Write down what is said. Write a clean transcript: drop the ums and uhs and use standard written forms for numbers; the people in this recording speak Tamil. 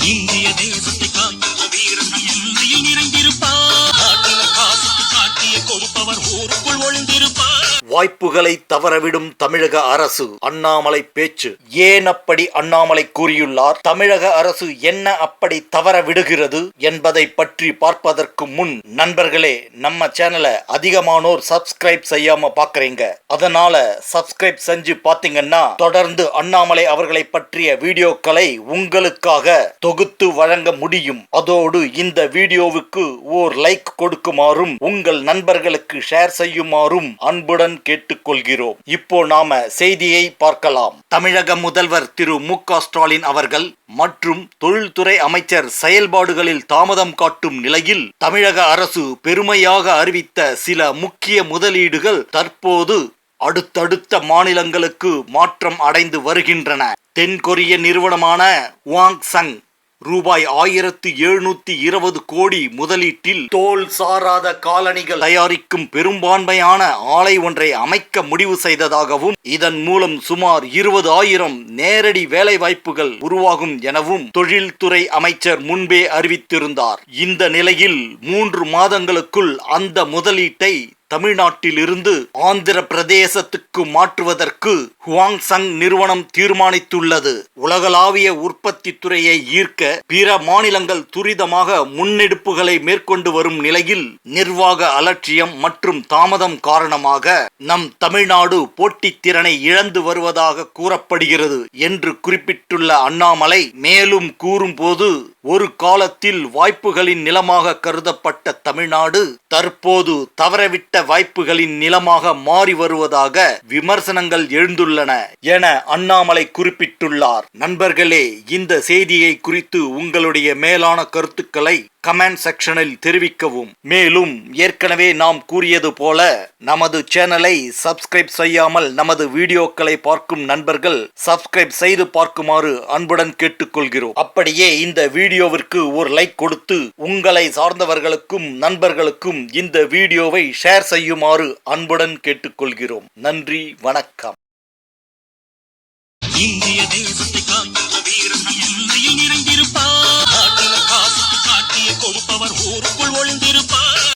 இந்திய தேசத்தை காக்கின்ற வீரன் நம் எல்லையில் நிறைந்திருப்பார். நாட்டில காசுக்கு காட்டிய கொடுப்பவர் ஊருக்குள் ஒளிந்திருப்பார். வாய்ப்புகளை தவறவிடும் தமிழக அரசு, அண்ணாமலை பேச்சு. ஏன் அப்படி அண்ணாமலை கூறியுள்ளார்? தமிழக அரசு என்ன அப்படி தவற விடுகிறது என்பதை பற்றி பார்ப்பதற்கு முன் நண்பர்களே, நம்ம சேனலை அதிகமானோர் சப்ஸ்கிரைப் செய்யாம பாக்குறீங்க. அதனால சப்ஸ்கிரைப் செஞ்சு பாத்தீங்கன்னா தொடர்ந்து அண்ணாமலை அவர்களை பற்றிய வீடியோக்களை உங்களுக்காக தொகுத்து வழங்க முடியும். அதோடு இந்த வீடியோவுக்கு ஓர் லைக் கொடுக்குமாறும் உங்கள் நண்பர்களுக்கு ஷேர் செய்யுமாறும் அன்புடன் கேட்டுக்கொள்கிறோம். இப்போ நாம செய்தியை பார்க்கலாம். தமிழக முதல்வர் திரு மு.க. ஸ்டாலின் அவர்கள் மற்றும் தொழில்துறை அமைச்சர் செயல்பாடுகளில் தாமதம் காட்டும் நிலையில் தமிழக அரசு பெருமையாக அறிவித்த சில முக்கிய முதலீடுகள் தற்போது அடுத்தடுத்த மாநிலங்களுக்கு மாற்றம் அடைந்து வருகின்றன. தென்கொரிய நிறுவனமான வாங்சங் ரூபாய் 1720 கோடி முதலீட்டில் தோல் சாராத காலணிகள் தயாரிக்கும் பெரும்பான்மையான ஆலை ஒன்றை அமைக்க முடிவு செய்ததாகவும், இதன் மூலம் சுமார் 20,000 நேரடி வேலை வாய்ப்புகள் உருவாகும் எனவும் தொழில்துறை அமைச்சர் முன்பே அறிவித்திருந்தார். இந்த நிலையில் 3 மாதங்களுக்குள் அந்த முதலீட்டை தமிழ்நாட்டிலிருந்து ஆந்திர பிரதேசத்துக்கு மாற்றுவதற்கு ஹுவாங்சங் நிறுவனம் தீர்மானித்துள்ளது. உலகளாவிய உற்பத்தி துறையை ஈர்க்க பிற மாநிலங்கள் துரிதமாக முன்னெடுப்புகளை மேற்கொண்டு வரும் நிலையில் நிர்வாக அலட்சியம் மற்றும் தாமதம் காரணமாக நம் தமிழ்நாடு போட்டித் திறனை இழந்து வருவதாக கூறப்படுகிறது என்று குறிப்பிட்டுள்ள அண்ணாமலை மேலும் கூறும்போது, ஒரு காலத்தில் வாய்ப்புகளின் நிலமாக கருதப்பட்ட தமிழ்நாடு தற்போது தவறவிட்ட வாய்ப்புகளின் நிலமாக மாறி வருவதாக விமர்சனங்கள் எழுந்துள்ளன என அண்ணாமலை குறிப்பிட்டுள்ளார். நண்பர்களே, இந்த செய்தியை குறித்து உங்களுடைய மேலான கருத்துக்களை கமெண்ட் செக்ஷனில் தெரிவிக்கவும். மேலும் ஏற்கனவே நாம் கூறியது போல நமது சேனலை சப்ஸ்கிரைப் செய்யாமல் நமது வீடியோக்களை பார்க்கும் நண்பர்கள் சப்ஸ்கிரைப் செய்து பார்க்குமாறு அன்புடன் கேட்டுக்கொள்கிறோம். அப்படியே இந்த வீடியோவிற்கு ஒரு லைக் கொடுத்து உங்களை சார்ந்தவர்களுக்கும் நண்பர்களுக்கும் இந்த வீடியோவை ஷேர் செய்யுமாறு அன்புடன் கேட்டுக்கொள்கிறோம். நன்றி, வணக்கம்.